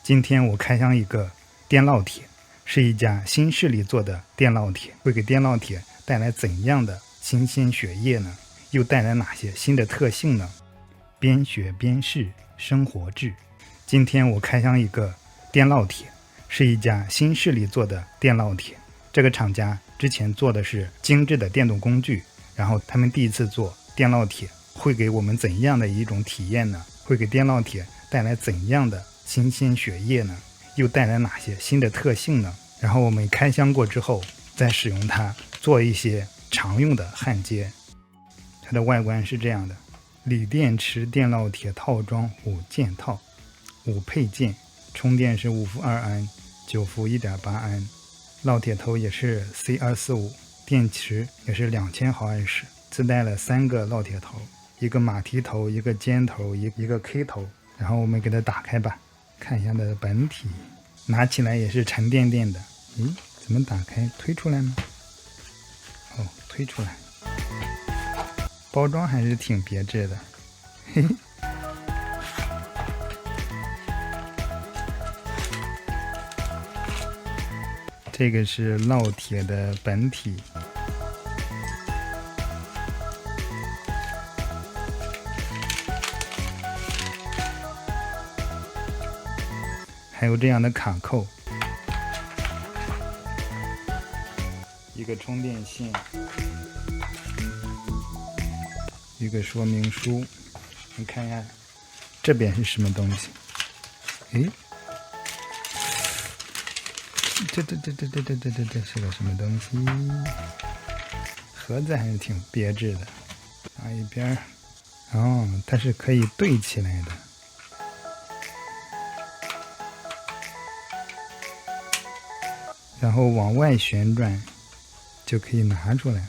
今天我开箱一个电烙铁，是一家新势力做的电烙铁，会给电烙铁带来怎样的新鲜血液呢？又带来哪些新的特性呢？边学边试，生活志。今天我开箱一个电烙铁，是一家新势力做的电烙铁。这个厂家之前做的是精致的电动工具，然后他们第一次做电烙铁，会给我们怎样的一种体验呢？会给电烙铁带来怎样的新鲜血液呢？又带来哪些新的特性呢？然后我们开箱过之后，再使用它做一些常用的焊接。它的外观是这样的：锂电池电烙铁套装5件套，5配件，充电是5伏2安，9伏1.8安，烙铁头也是 C245， 电池也是2000毫安时，自带了3个烙铁头，一个马蹄头，一个尖头，一个 K 头。然后我们给它打开吧，看一下它的本体。拿起来也是沉甸甸的，怎么打开推出来呢？推出来。包装还是挺别致的，嘿嘿。这个是烙铁的本体，还有这样的卡扣，一个充电线，一个说明书。你看一下这边是什么东西？这是个什么东西？盒子还是挺别致的。一边它是可以对起来的。然后往外旋转就可以拿出来。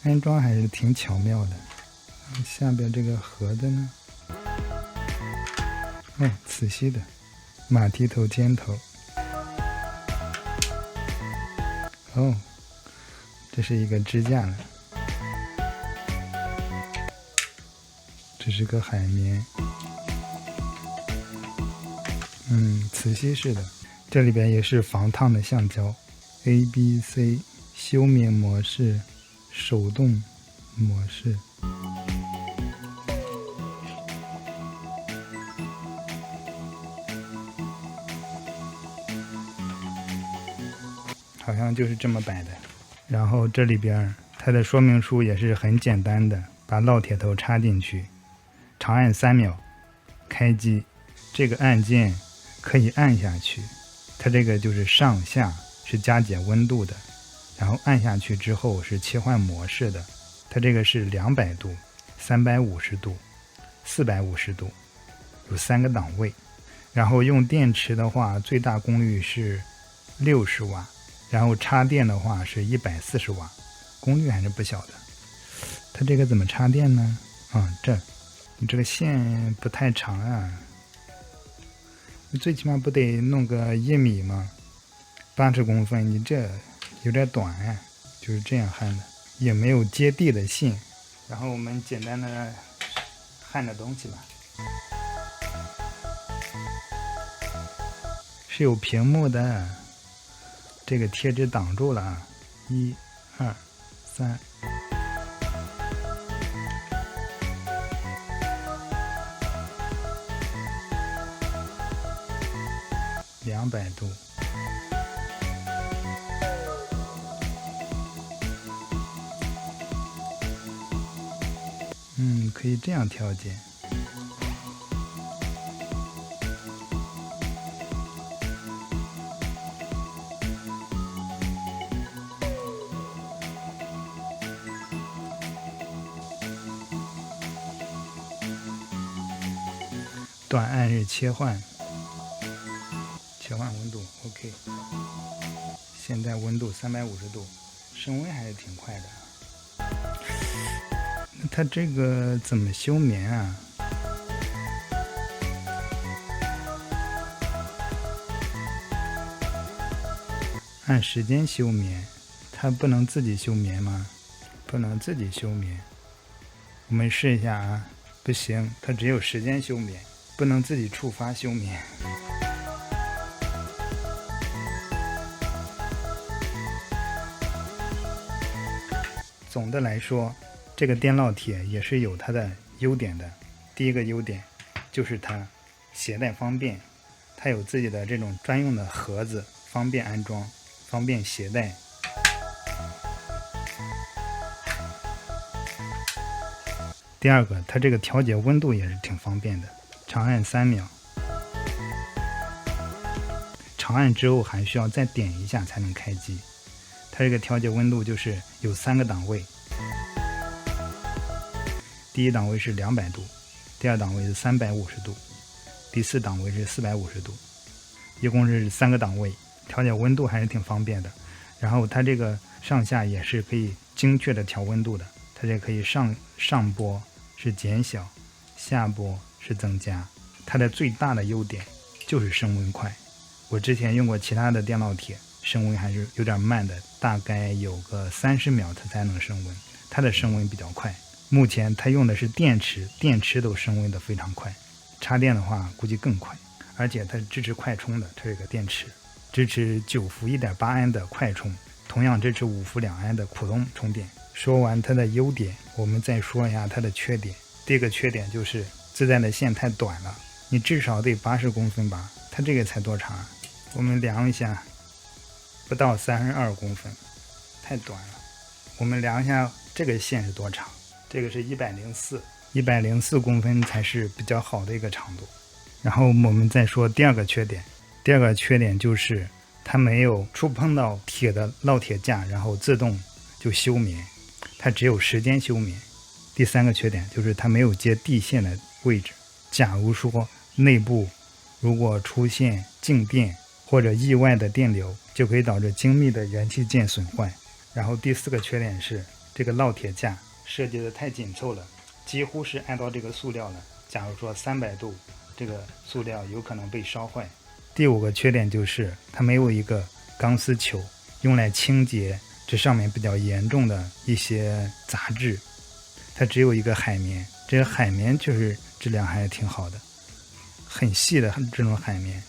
安装还是挺巧妙的。下边这个盒子呢？磁吸的，马蹄头、尖头。这是一个支架了。这是个海绵。磁吸式的，这里边也是防烫的橡胶。ABC 休眠模式、手动模式。好像就是这么摆的。然后这里边它的说明书也是很简单的，把烙铁头插进去，长按3秒，开机。这个按键可以按下去，它这个就是上下是加减温度的，然后按下去之后是切换模式的，它这个是200度、350度、450度，有3个档位。然后用电池的话，最大功率是60瓦，然后插电的话是140瓦，功率还是不小的。它这个怎么插电呢？你这个线不太长啊。你最起码不得弄个1米吗？80公分，你这有点短啊。就是这样焊的，也没有接地的线。然后我们简单的焊点东西吧。是有屏幕的，这个贴纸挡住了啊。1、2、3。200度。可以这样调节。短按是切换温度 OK。 现在温度350度，升温还是挺快的。那它这个怎么休眠啊？按时间休眠，它不能自己休眠吗？不能自己休眠。我们试一下啊，不行，它只有时间休眠，不能自己触发休眠。总的来说，这个电烙铁也是有它的优点的。第一个优点就是它携带方便，它有自己的这种专用的盒子，方便安装，方便携带。第二个，它这个调节温度也是挺方便的，长按3秒，长按之后还需要再点一下才能开机。它这个调节温度就是有3个档位，第一档位是200度，第二档位是350度，第4档位是450度，一共是3个档位，调节温度还是挺方便的。然后它这个上下也是可以精确的调温度的，它这可以上拨是减小，下拨是增加。它的最大的优点就是升温快。我之前用过其他的电烙铁，升温还是有点慢的，大概有个30秒它才能升温，它的升温比较快。目前它用的是电池，电池都升温的非常快，插电的话估计更快。而且它是支持快充的，它这个电池支持9伏 1.8 安的快充，同样支持5伏2安的普通充电。说完它的优点，我们再说一下它的缺点。第一个缺点就是自带的线太短了，你至少得80公分吧，它这个才多长啊？我们量一下，不到32公分，太短了。我们量一下这个线是多长，这个是104公分才是比较好的一个长度。然后我们再说第二个缺点，第二个缺点就是它没有触碰到铁的烙铁架然后自动就休眠，它只有时间休眠。第三个缺点就是它没有接地线的位置，假如说内部如果出现静电或者意外的电流，就可以导致精密的元器件损坏。然后第4个缺点是这个烙铁架设计的太紧凑了，几乎是按照这个塑料了，假如说300度，这个塑料有可能被烧坏。第5个缺点就是它没有一个钢丝球用来清洁这上面比较严重的一些杂质，它只有一个海绵，这个海绵就是质量还是挺好的，很细的这种海绵。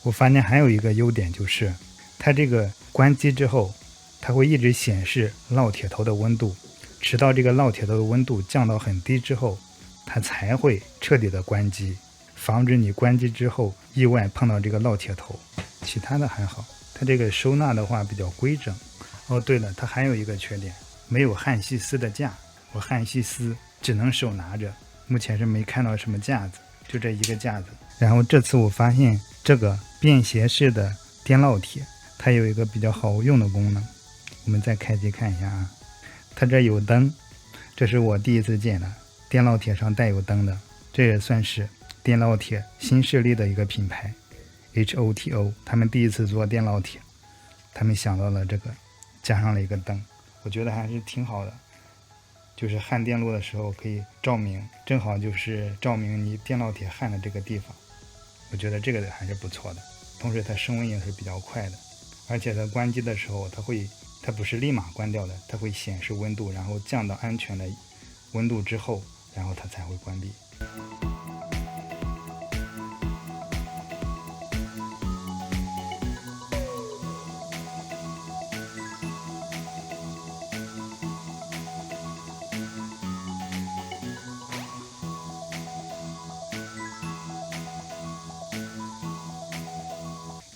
我发现还有一个优点就是它这个关机之后，它会一直显示烙铁头的温度，直到这个烙铁头的温度降到很低之后，它才会彻底的关机，防止你关机之后意外碰到这个烙铁头。其他的还好，它这个收纳的话比较规整。哦，对了，它还有一个缺点，没有焊锡丝的架。我焊锡丝只能手拿着，目前是没看到什么架子，就这一个架子。然后这次我发现这个便携式的电烙铁，它有一个比较好用的功能。我们再开机看一下啊，它这有灯，这是我第一次见的，电烙铁上带有灯的，这也算是电烙铁新势力的一个品牌 HOTO， 他们第一次做电烙铁，他们想到了这个，加上了一个灯，我觉得还是挺好的。就是焊电路的时候可以照明，正好就是照明你电烙铁焊的这个地方，我觉得这个还是不错的。同时它升温也是比较快的，而且它关机的时候它不是立马关掉的，它会显示温度，然后降到安全的温度之后，然后它才会关闭。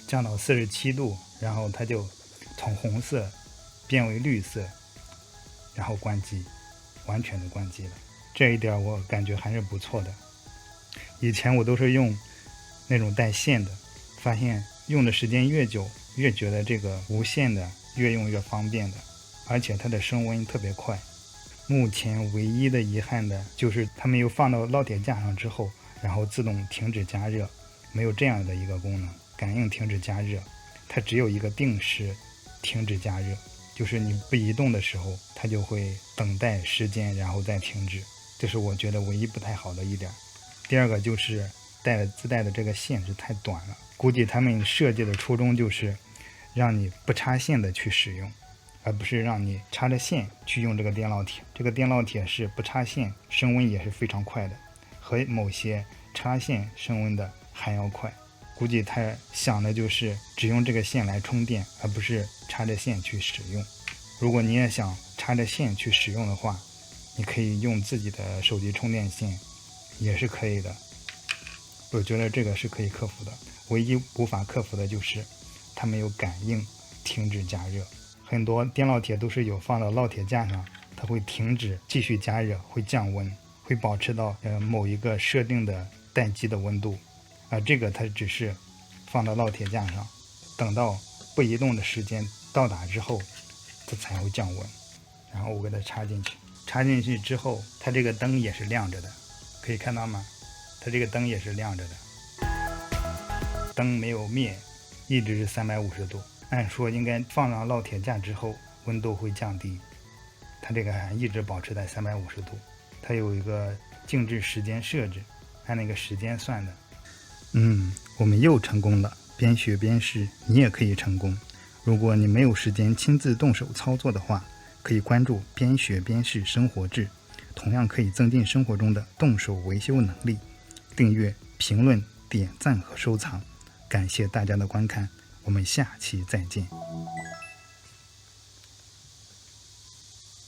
降到47度，然后它就从红色变为绿色，然后关机，完全的关机了。这一点我感觉还是不错的。以前我都是用那种带线的，发现用的时间越久，越觉得这个无线的越用越方便的，而且它的升温特别快。目前唯一的遗憾的就是它没有放到烙铁架上之后，然后自动停止加热，没有这样的一个功能，感应停止加热，它只有一个定时停止加热，就是你不移动的时候，它就会等待时间然后再停止，这是我觉得唯一不太好的一点。第二个就是自带的这个线是太短了，估计他们设计的初衷就是让你不插线的去使用，而不是让你插着线去用这个电烙铁。这个电烙铁是不插线，升温也是非常快的，和某些插线升温的还要快。估计他想的就是只用这个线来充电，而不是插着线去使用。如果你也想插着线去使用的话，你可以用自己的手机充电线，也是可以的。我觉得这个是可以克服的，唯一无法克服的就是它没有感应停止加热。很多电烙铁都是有放到烙铁架上，它会停止继续加热，会降温，会保持到某一个设定的待机的温度。这个它只是放到烙铁架上，等到不移动的时间到达之后，它才会降温。然后我给它插进去，插进去之后，它这个灯也是亮着的，可以看到吗？它这个灯也是亮着的，灯没有灭，一直是350度。按说应该放上烙铁架之后，温度会降低，它这个还一直保持在350度。它有一个静置时间设置，按那个时间算的。我们又成功了，边学边试，你也可以成功。如果你没有时间亲自动手操作的话，可以关注边学边试生活志，同样可以增进生活中的动手维修能力。订阅、评论、点赞和收藏，感谢大家的观看，我们下期再见。